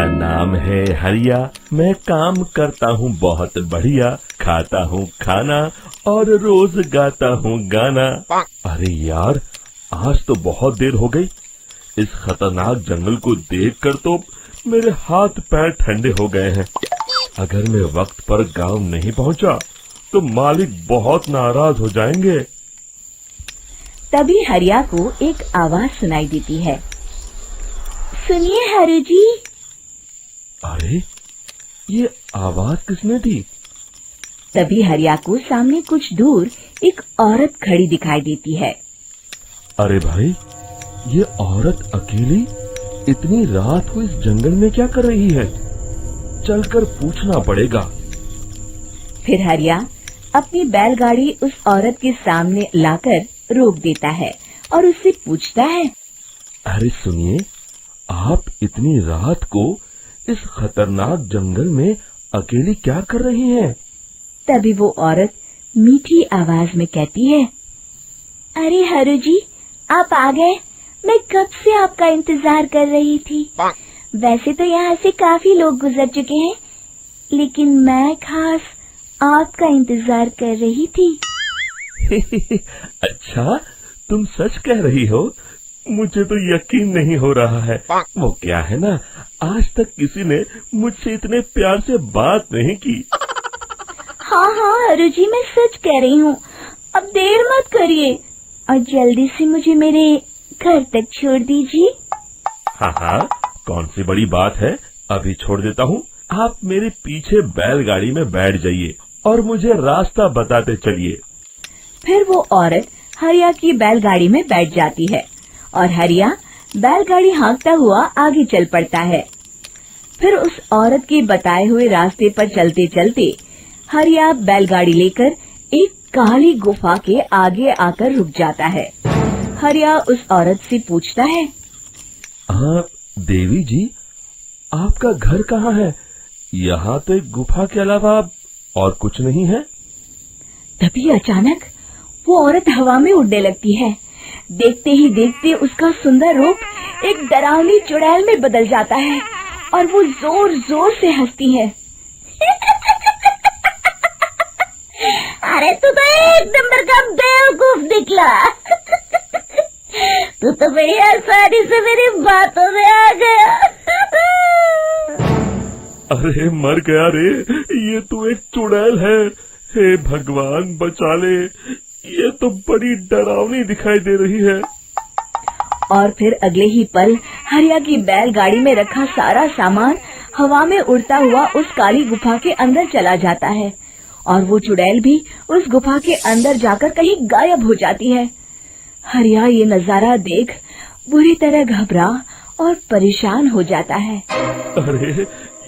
मेरा नाम है हरिया, मैं काम करता हूँ बहुत बढ़िया, खाता हूँ खाना और रोज गाता हूँ गाना। अरे यार, आज तो बहुत देर हो गई। इस खतरनाक जंगल को देखकर तो मेरे हाथ पैर ठंडे हो गए हैं। अगर मैं वक्त पर गांव नहीं पहुंचा तो मालिक बहुत नाराज हो जाएंगे। तभी हरिया को एक आवाज सुनाई देती है। सुनिए हरु जी। अरे, ये आवाज किसने दी? तभी हरिया को सामने कुछ दूर एक औरत खड़ी दिखाई देती है। अरे भाई, ये औरत अकेली इतनी रात को इस जंगल में क्या कर रही है? चलकर पूछना पड़ेगा। फिर हरिया अपनी बैलगाड़ी उस औरत के सामने लाकर रोक देता है और उससे पूछता है। अरे सुनिए, आप इतनी रात को इस खतरनाक जंगल में अकेली क्या कर रही हैं? तभी वो औरत मीठी आवाज में कहती है। अरे हरु जी, आप आ गए। मैं कब से आपका इंतजार कर रही थी। वैसे तो यहाँ से काफी लोग गुजर चुके हैं, लेकिन मैं खास आपका इंतजार कर रही थी। अच्छा, तुम सच कह रही हो? मुझे तो यकीन नहीं हो रहा है। वो क्या है ना, आज तक किसी ने मुझसे इतने प्यार से बात नहीं की। हाँ हरु जी, मैं सच कह रही हूँ। अब देर मत करिए और जल्दी से मुझे मेरे घर तक छोड़ दीजिए। हाँ, कौन सी बड़ी बात है, अभी छोड़ देता हूँ। आप मेरे पीछे बैलगाड़ी में बैठ जाइए और मुझे रास्ता बताते चलिए। फिर वो औरत हरिया की बैलगाड़ी में बैठ जाती है और हरिया बैलगाड़ी हाँकता हुआ आगे चल पड़ता है। फिर उस औरत के बताए हुए रास्ते पर चलते चलते हरिया बैलगाड़ी लेकर एक काली गुफा के आगे आकर रुक जाता है। हरिया उस औरत से पूछता है। देवी जी, आपका घर कहाँ है? यहाँ तो एक गुफा के अलावा और कुछ नहीं है। तभी अचानक वो औरत हवा में उड़ने लगती है। देखते ही देखते उसका सुंदर रूप एक डरावनी चुड़ैल में बदल जाता है और वो जोर जोर से हंसती है। अरे तू तो एक नंबर का बेवकूफ निकला। तू तो बड़ी आसानी से मेरी बातों में आ गया। अरे मर गया रे, ये तो एक चुड़ैल है। हे भगवान बचा ले, ये तो बड़ी डरावनी दिखाई दे रही है। और फिर अगले ही पल हरिया की बैलगाड़ी में रखा सारा सामान हवा में उड़ता हुआ उस काली गुफा के अंदर चला जाता है और वो चुड़ैल भी उस गुफा के अंदर जाकर कहीं गायब हो जाती है। हरिया ये नजारा देख बुरी तरह घबरा और परेशान हो जाता है। अरे,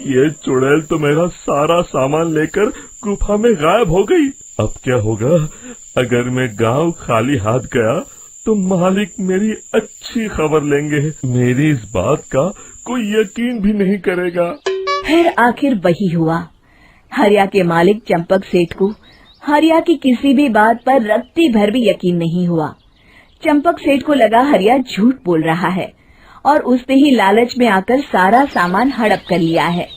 ये चुड़ैल तो मेरा सारा सामान लेकर गुफा में गायब हो गई। अब क्या होगा? अगर मैं गांव खाली हाथ गया तो मालिक मेरी अच्छी खबर लेंगे। मेरी इस बात का कोई यकीन भी नहीं करेगा। फिर आखिर वही हुआ। हरिया के मालिक चंपक सेठ को हरिया की किसी भी बात पर रत्ती भर भी यकीन नहीं हुआ। चंपक सेठ को लगा हरिया झूठ बोल रहा है और उसने ही लालच में आकर सारा सामान हड़प कर लिया है।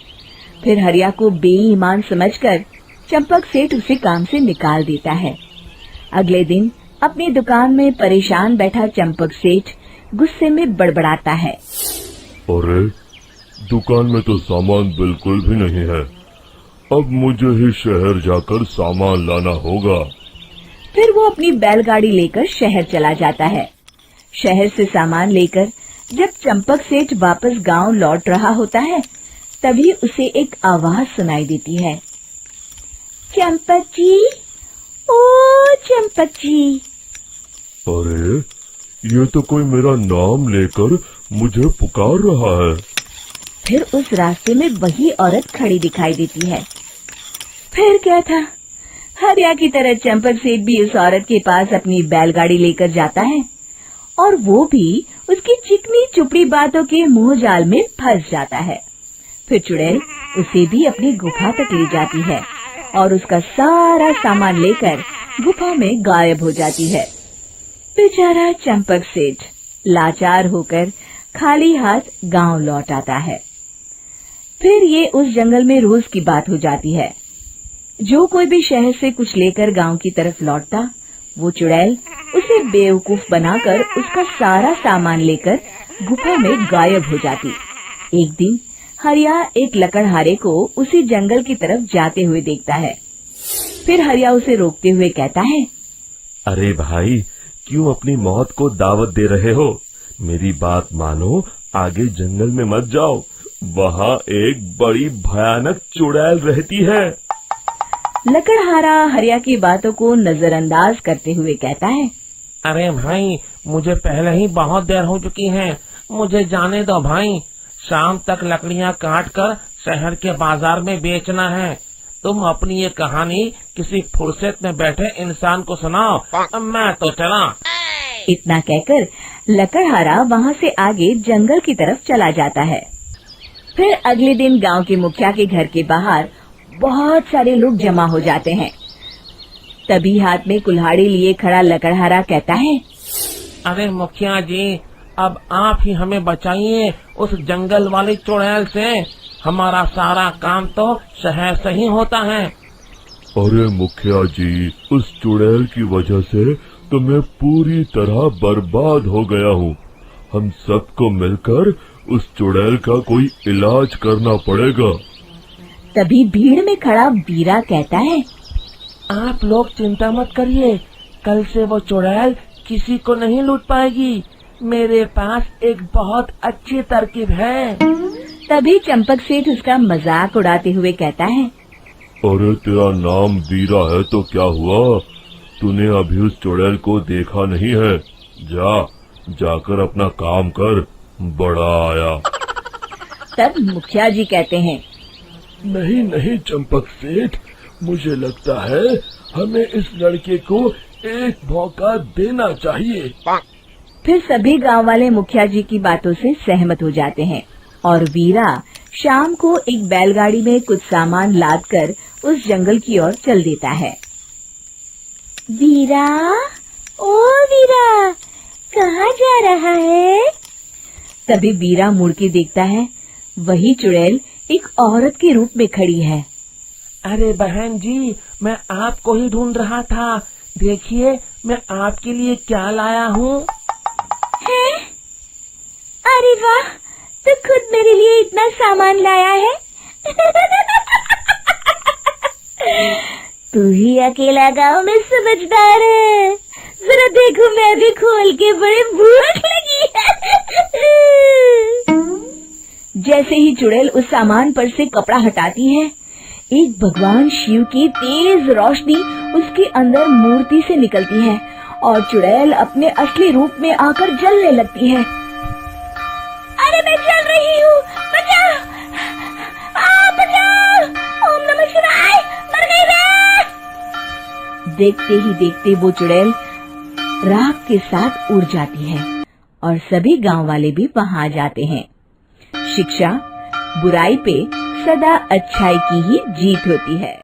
फिर हरिया को बेईमान समझकर चंपक सेठ उसे काम से निकाल देता है। अगले दिन अपनी दुकान में परेशान बैठा चंपक सेठ गुस्से में बड़बड़ाता है। अरे, दुकान में तो सामान बिल्कुल भी नहीं है। अब मुझे ही शहर जाकर सामान लाना होगा। फिर वो अपनी बैलगाड़ी लेकर शहर चला जाता है। शहर से सामान लेकर जब चंपक सेठ वापस गांव लौट रहा होता है, तभी उसे एक आवाज सुनाई देती है। चंपक जी, ओ चंपक जी। अरे, ये तो कोई मेरा नाम लेकर मुझे पुकार रहा है। फिर उस रास्ते में वही औरत खड़ी दिखाई देती है। फिर क्या था, हरिया की तरह चंपक सेठ भी उस औरत के पास अपनी बैलगाड़ी लेकर जाता है और वो भी उसकी चिकनी चुपड़ी बातों के मोह जाल में फंस जाता है। फिर चुड़ैल उसे भी अपनी गुफा तक ले जाती है और उसका सारा सामान लेकर गुफा में गायब हो जाती है। बेचारा चंपक सेठ लाचार होकर खाली हाथ गांव लौट आता है। फिर ये उस जंगल में रोज की बात हो जाती है। जो कोई भी शहर से कुछ लेकर गांव की तरफ लौटता, वो चुड़ैल उसे बेवकूफ बनाकर उसका सारा सामान लेकर गुफा में गायब हो जाती। एक दिन हरिया एक लकड़हारे को उसी जंगल की तरफ जाते हुए देखता है। फिर हरिया उसे रोकते हुए कहता है, अरे भाई, क्यों अपनी मौत को दावत दे रहे हो? मेरी बात मानो, आगे जंगल में मत जाओ, वहाँ एक बड़ी भयानक चुड़ैल रहती है। लकड़हारा हरिया की बातों को नजरअंदाज करते हुए कहता है, अरे भाई, मुझे पहले ही बहुत देर हो चुकी है, मुझे जाने दो भाई। शाम तक लकड़ियाँ काट कर शहर के बाजार में बेचना है। तुम अपनी ये कहानी किसी फुर्सत में बैठे इंसान को सुनाओ, मैं तो चला। इतना कहकर लकड़हारा वहाँ से आगे जंगल की तरफ चला जाता है। फिर अगले दिन गांव के मुखिया के घर के बाहर बहुत सारे लोग जमा हो जाते हैं। तभी हाथ में कुल्हाड़ी लिए खड़ा लकड़हारा कहता है, अरे मुखिया जी, अब आप ही हमें बचाइए उस जंगल वाली चुड़ैल से। हमारा सारा काम तो शहर से ही होता है। अरे मुखिया जी, उस चुड़ैल की वजह से तो मैं पूरी तरह बर्बाद हो गया हूँ। हम सबको मिलकर उस चुड़ैल का कोई इलाज करना पड़ेगा। तभी भीड़ में खड़ा वीरा कहता है, आप लोग चिंता मत करिए, कल से वो चुड़ैल किसी को नहीं लूट पाएगी। मेरे पास एक बहुत अच्छी तरकीब है। तभी चंपक सेठ उसका मजाक उड़ाते हुए कहता है, अरे तेरा नाम वीरा है तो क्या हुआ? तूने अभी उस चुड़ैल को देखा नहीं है? जाकर अपना काम कर, बड़ा आया। तब मुखिया जी कहते हैं, नहीं नहीं चंपक सेठ, मुझे लगता है हमें इस लड़के को एक मौका देना चाहिए। फिर सभी गांव वाले मुखिया जी की बातों से सहमत हो जाते हैं और वीरा शाम को एक बैलगाड़ी में कुछ सामान लादकर उस जंगल की ओर चल देता है। वीरा, ओ वीरा, कहाँ जा रहा है? तभी वीरा मुड़ के देखता है, वही चुड़ैल एक औरत के रूप में खड़ी है। अरे बहन जी, मैं आपको ही ढूंढ रहा था। देखिए, मैं आपके लिए क्या लाया हूँ। अरे वाह, तो खुद मेरे लिए इतना सामान लाया है। तू ही अकेला गांव में समझदार है। जरा देखो, मैं भी खोल के, बड़े भूख लगी है। जैसे ही चुड़ैल उस सामान पर से कपड़ा हटाती है, एक भगवान शिव की तेज रोशनी उसके अंदर मूर्ति से निकलती है और चुड़ैल अपने असली रूप में आकर जलने लगती है। अरे मैं जल रही हूँ, बचाओ! बचाओ! ओम नमः शिवाय, मर गई मैं! देखते ही देखते वो चुड़ैल राख के साथ उड़ जाती है और सभी गांव वाले भी वहां आ जाते हैं। शिक्षा बुराई पे सदा अच्छाई की ही जीत होती है।